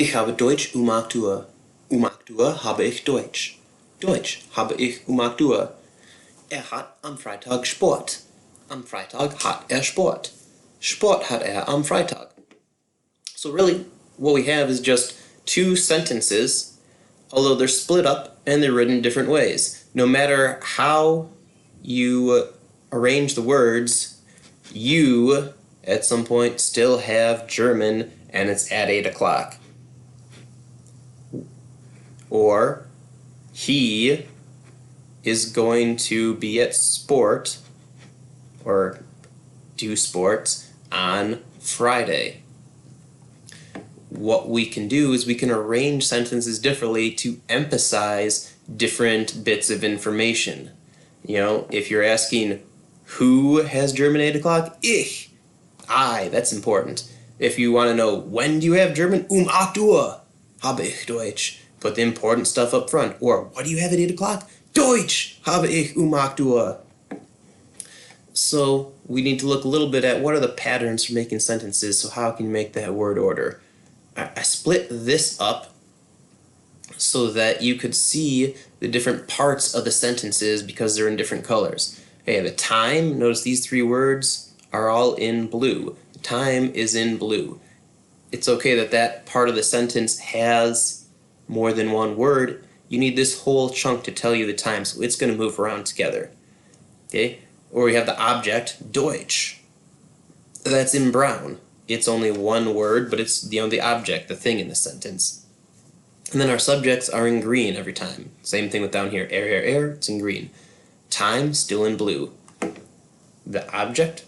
Ich habe Deutsch um 8 Uhr. Um 8 Uhr habe ich Deutsch. Deutsch habe ich um 8 Uhr. Er hat am Freitag Sport. Am Freitag hat er Sport. Sport hat er am Freitag. So really, what we have is just two sentences, although they're split up and they're written different ways. No matter how you arrange the words, you, at some point, still have German and it's at 8 o'clock. Or, he is going to be at sport, or do sports, on Friday. What we can do is we can arrange sentences differently to emphasize different bits of information. You know, if you're asking, who has German 8 o'clock? Ich. I. That's important. If you want to know, when do you have German? 8 Uhr habe ich Deutsch. Put the important stuff up front. Or, what do you have at 8 o'clock? Deutsch habe ich 8 Uhr. So, we need to look a little bit at what are the patterns for making sentences, so how can you make that word order? I split this up so that you could see the different parts of the sentences because they're in different colors. Okay, the time, notice these three words are all in blue. The time is in blue. It's okay that that part of the sentence has more than one word. You need this whole chunk to tell you the time, so it's going to move around together. Okay? Or we have the object, Deutsch. That's in brown. It's only one word, but it's the object, the thing in the sentence. And then our subjects are in green every time. Same thing with down here, air, it's in green. Time, still in blue. The object,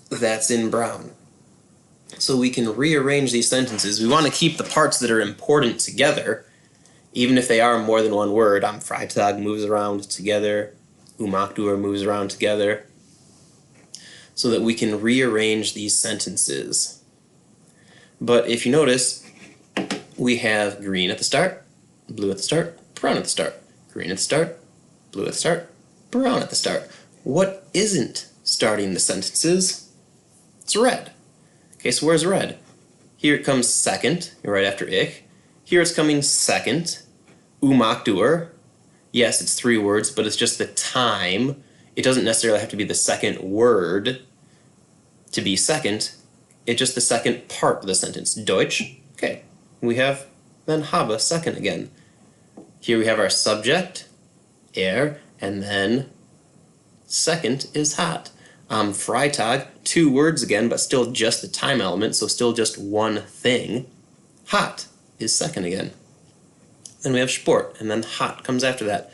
that's in brown. So we can rearrange these sentences. We want to keep the parts that are important together, even if they are more than one word. Am Freitag moves around together. 8 Uhr moves around together. So that we can rearrange these sentences. But if you notice, we have green at the start, blue at the start, brown at the start. Green at the start, blue at the start, brown at the start. What isn't starting the sentences? It's red. Okay, so where's red? Here it comes second, right after ich. Here it's coming second, 8 Uhr. Yes, it's three words, but it's just the time. It doesn't necessarily have to be the second word to be second. It's just the second part of the sentence. Deutsch. Okay, we have then habe, second again. Here we have our subject, er, and then second is hat. Am Freitag, two words again, but still just the time element, so still just one thing. Hat is second again. Then we have Sport, and then hat comes after that.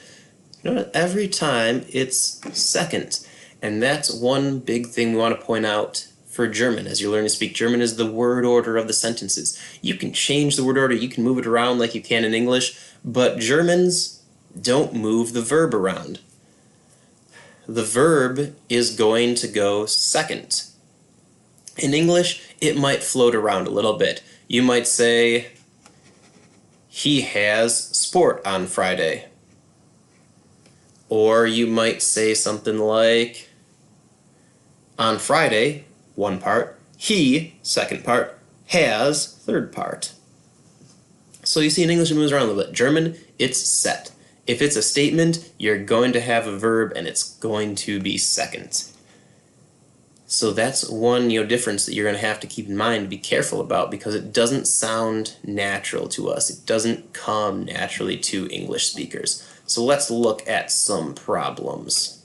Notice every time it's second. And that's one big thing we want to point out for German as you're learning to speak German is the word order of the sentences. You can change the word order, you can move it around like you can in English, but Germans don't move the verb around. The verb is going to go second. In English, it might float around a little bit. You might say, he has sport on Friday. Or you might say something like, on Friday, one part, he, second part, has, third part. So you see in English it moves around a little bit. German, it's set. If it's a statement, you're going to have a verb and it's going to be second. So that's one difference that you're going to have to keep in mind and be careful about because it doesn't sound natural to us. It doesn't come naturally to English speakers. So let's look at some problems.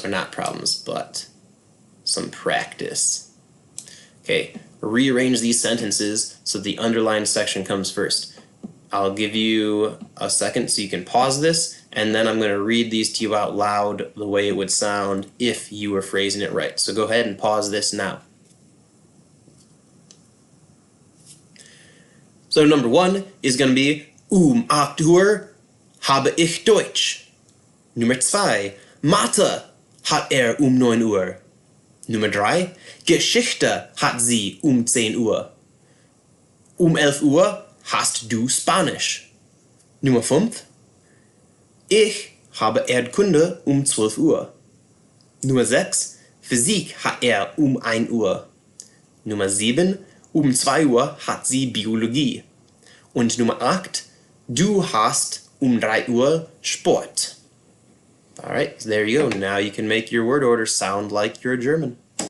Or not problems, but some practice. Okay, rearrange these sentences so the underlined section comes first. I'll give you a second so you can pause this, and then I'm going to read these to you out loud the way it would sound if you were phrasing it right. So go ahead and pause this now. So number one is going to be 8 Uhr habe ich Deutsch. Nummer 2, Mathe hat 9 Uhr. Nummer 3, Geschichte hat sie 10 Uhr. 11 Uhr hast du Spanisch. Nummer 5, ich habe Erdkunde 12 Uhr. Nummer 6, Physik hat 1 Uhr. Nummer 7, 2 Uhr hat sie Biologie. Und Nummer 8, du hast 3 Uhr Sport. Alright, so there you go. Now you can make your word order sound like you're a German.